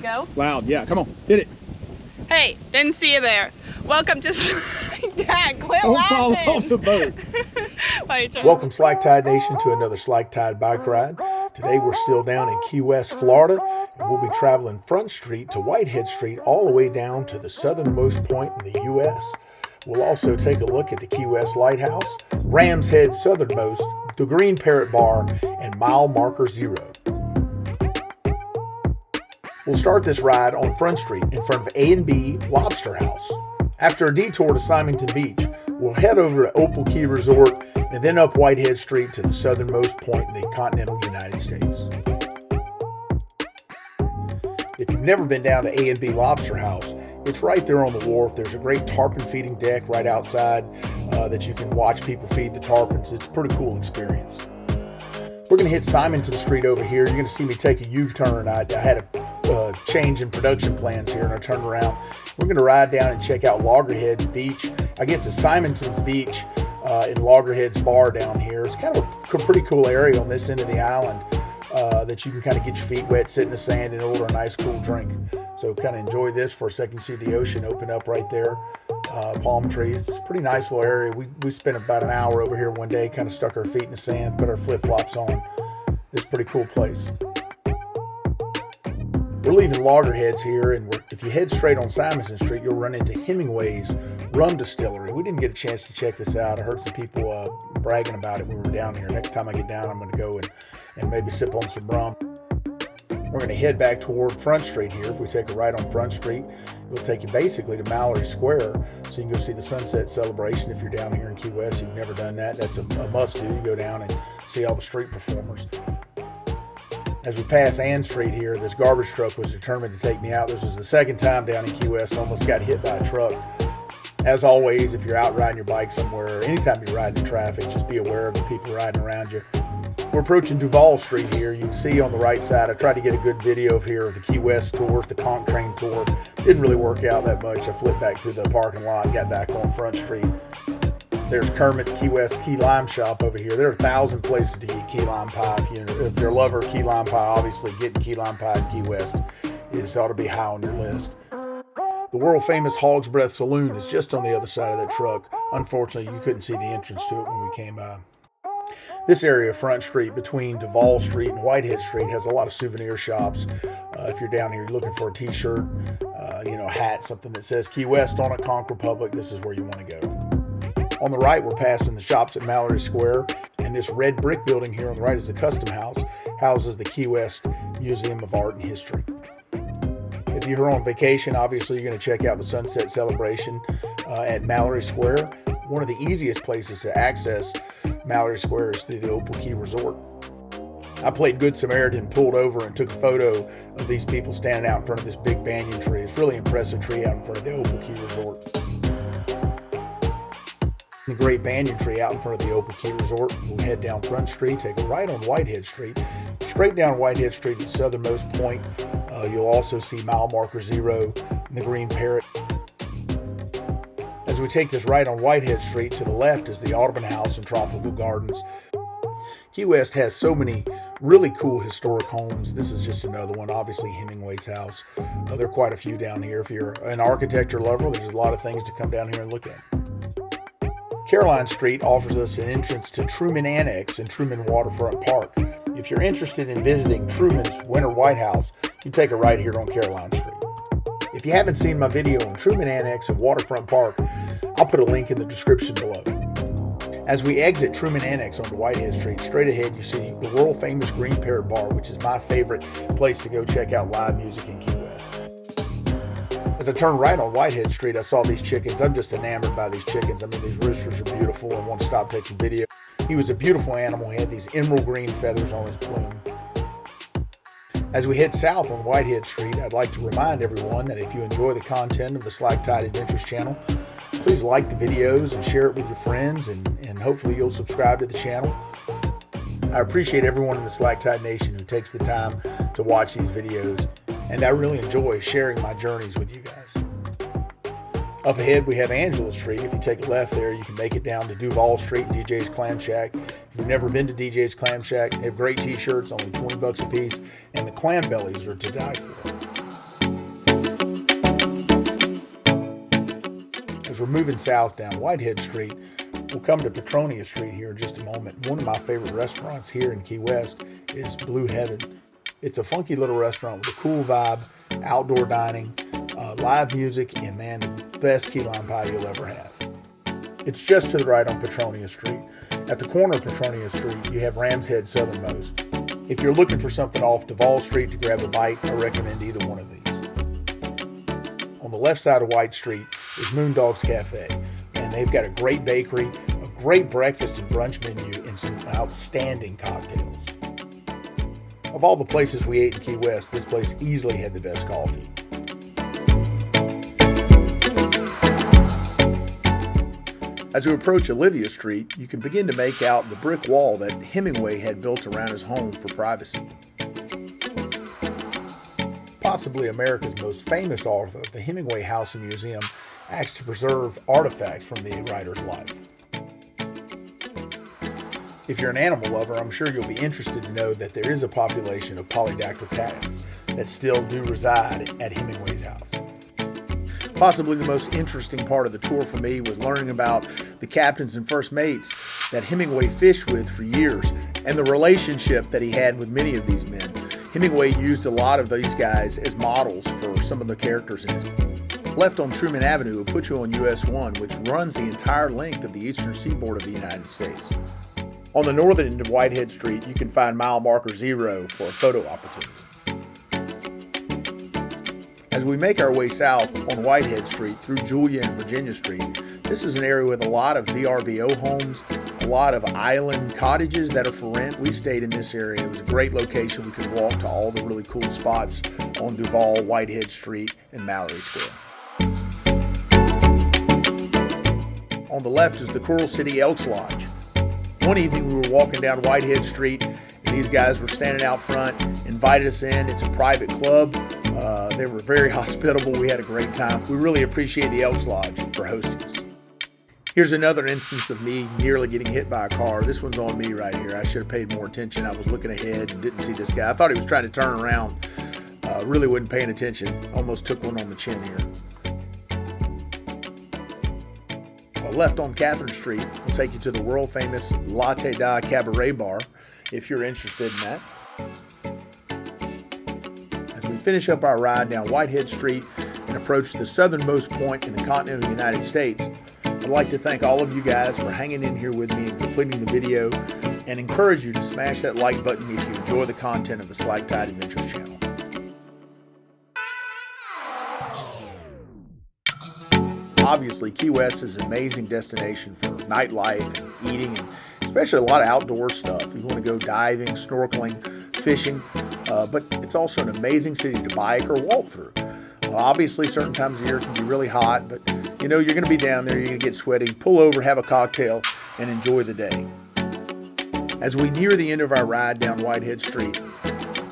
Go. Loud, yeah, come on, hit it. Hey, didn't see you there. Welcome to Dad, quit Don't laughing. fall off the boat. Welcome Slack Tide Nation to another Slack Tide bike ride. Today we're still down in Key West, Florida, and we'll be traveling Front Street to Whitehead Street all the way down to the southernmost point in the U.S. We'll also take a look at the Key West Lighthouse, Ram's Head southernmost, the Green Parrot Bar, and mile marker 0. We'll start this ride on Front Street in front of A B Lobster House. After a detour to Symington Beach, we'll head over to Opal Key Resort and then up Whitehead Street to the southernmost point in the Continental United States. If you've never been down to A B Lobster House, it's right there on the wharf. There's a great tarpon feeding deck right outside that you can watch people feed the tarpons. It's a pretty cool experience. We're going to hit Symington Street over here. You're going to see me take a U-turn. I had a change in production plans here and I turned around. We're going to ride down and check out Loggerhead Beach. I guess it's Simonton's Beach in Loggerhead's Bar down here. It's kind of a pretty cool area on this end of the island that you can kind of get your feet wet, sit in the sand and order a nice cool drink. So kind of enjoy this for a second. You see the ocean open up right there. Palm trees. It's a pretty nice little area. We spent about an hour over here one day, kind of stuck our feet in the sand, put our flip-flops on. It's a pretty cool place. We're leaving Loggerheads here, and if you head straight on Simonton Street, you'll run into Hemingway's rum distillery. We didn't get a chance to check this out. I heard some people bragging about it when we were down here. Next time I get down, I'm going to go and maybe sip on some rum. We're going to head back toward Front Street here. If we take a right on Front Street, it'll take you basically to Mallory Square, so you can go see the sunset celebration. If you're down here in Key West, you've never done that, that's a must-do. You go down and see all the street performers. As we pass Ann Street here, this garbage truck was determined to take me out. This was the second time down in Key West. I almost got hit by a truck. As always, if you're out riding your bike somewhere, anytime you're riding in traffic, just be aware of the people riding around you. We're approaching Duval Street here. You can see on the right side, I tried to get a good video of here of the Key West tours, the conch train tour. Didn't really work out that much. I flipped back through the parking lot, got back on Front Street. There's Kermit's Key West Key Lime Shop over here. There are 1,000 places to get key lime pie. If you're a lover of key lime pie, obviously getting key lime pie in Key West ought to be high on your list. The world famous Hog's Breath Saloon is just on the other side of that truck. Unfortunately, you couldn't see the entrance to it when we came by. This area of Front Street between Duval Street and Whitehead Street has a lot of souvenir shops. If you're down here, you're looking for a t-shirt, a hat, something that says Key West on it, Conch Republic, this is where you want to go. On the right, we're passing the shops at Mallory Square, and this red brick building here on the right is the Custom House, houses the Key West Museum of Art and History. If you're on vacation, obviously you're going to check out the sunset celebration at Mallory Square. One of the easiest places to access Mallory Square is through the Opal Key Resort. I played Good Samaritan, pulled over and took a photo of these people standing out in front of this big banyan tree. It's a really impressive tree out in front of the Opal Key Resort. The great banyan tree out in front of the Opal Key Resort. We'll head down Front Street, take a right on Whitehead Street. Straight down Whitehead Street at the southernmost point. You'll also see mile marker 0 and the Green Parrot. As we take this right on Whitehead Street, to the left is the Audubon House and Tropical Gardens. Key West has so many really cool historic homes. This is just another one, obviously Hemingway's house. There are quite a few down here. If you're an architecture lover, there's a lot of things to come down here and look at. Caroline Street offers us an entrance to Truman Annex and Truman Waterfront Park. If you're interested in visiting Truman's Winter White House, you take a right here on Caroline Street. If you haven't seen my video on Truman Annex and Waterfront Park, I'll put a link in the description below. As we exit Truman Annex onto Whitehead Street, straight ahead you see the world famous Green Parrot Bar, which is my favorite place to go check out live music in Key West. As I turned right on Whitehead Street, I saw these chickens. I'm just enamored by these chickens. I mean, these roosters are beautiful. I want to stop, take some video. He was a beautiful animal. He had these emerald green feathers on his plume. As we head south on Whitehead Street, I'd like to remind everyone that if you enjoy the content of the Slack Tide Adventures channel, please like the videos and share it with your friends, and hopefully you'll subscribe to the channel. I appreciate everyone in the Slack Tide Nation who takes the time to watch these videos, and I really enjoy sharing my journeys with you guys. Up ahead, we have Angela Street. If you take a left there, you can make it down to Duval Street and DJ's Clam Shack. If you've never been to DJ's Clam Shack, they have great t-shirts, only 20 bucks a piece, and the clam bellies are to die for. as we're moving south down Whitehead Street, we'll come to Petronia Street here in just a moment. One of my favorite restaurants here in Key West is Blue Heaven. It's a funky little restaurant with a cool vibe, outdoor dining, live music, and man, the best key lime pie you'll ever have. It's just to the right on Petronia Street. At the corner of Petronia Street, you have Ram's Head Southernmost. If you're looking for something off Duval Street to grab a bite, I recommend either one of these. On the left side of White Street is Moondog's Cafe, and they've got a great bakery, a great breakfast and brunch menu, and some outstanding cocktails. Of all the places we ate in Key West, this place easily had the best coffee. As we approach Olivia Street, you can begin to make out the brick wall that Hemingway had built around his home for privacy. Possibly America's most famous author, the Hemingway House and Museum acts to preserve artifacts from the writer's life. If you're an animal lover, I'm sure you'll be interested to know that there is a population of polydactyl cats that still do reside at Hemingway's house. Possibly the most interesting part of the tour for me was learning about the captains and first mates that Hemingway fished with for years and the relationship that he had with many of these men. Hemingway used a lot of these guys as models for some of the characters in his book. Left on Truman Avenue will put you on US 1, which runs the entire length of the eastern seaboard of the United States. On the northern end of Whitehead Street, you can find mile marker 0 for a photo opportunity. As we make our way south on Whitehead Street through Julia and Virginia Street, this is an area with a lot of VRBO homes, a lot of island cottages that are for rent. We stayed in this area. It was a great location. We could walk to all the really cool spots on Duval, Whitehead Street, and Mallory Square. On the left is the Coral City Elks Lodge. One evening we were walking down Whitehead Street, and these guys were standing out front, invited us in. It's a private club. They were very hospitable. We had a great time. We really appreciate the Elks Lodge for hosting us. Here's another instance of me nearly getting hit by a car. This one's on me right here. I should have paid more attention. I was looking ahead and didn't see this guy. I thought he was trying to turn around. Really wasn't paying attention. Almost took one on the chin here. Left on Catherine Street will take you to the world famous Latte Da Cabaret Bar if you're interested in that. As we finish up our ride down Whitehead Street and approach the southernmost point in the continental United States, I'd like to thank all of you guys for hanging in here with me and completing the video, and encourage you to smash that like button if you enjoy the content of the Slack Tide Adventures channel. Obviously, Key West is an amazing destination for nightlife and eating, and especially a lot of outdoor stuff. You want to go diving, snorkeling, fishing, but it's also an amazing city to bike or walk through. Obviously, certain times of the year it can be really hot, but you know you're going to be down there, you're going to get sweaty. Pull over, have a cocktail, and enjoy the day. As we near the end of our ride down Whitehead Street,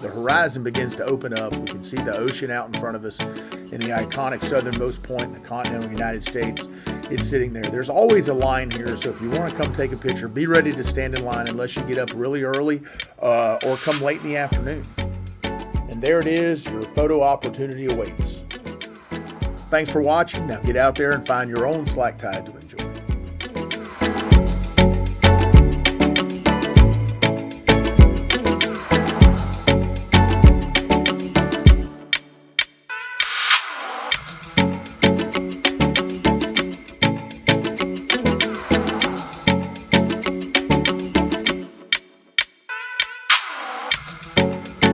the horizon begins to open up. We can see the ocean out in front of us, and the iconic southernmost point in the continental United States is sitting there. There's always a line here, so if you want to come take a picture, be ready to stand in line unless you get up really early or come late in the afternoon. And there it is, your photo opportunity awaits. Thanks for watching. Now get out there and find your own slack tide to enjoy.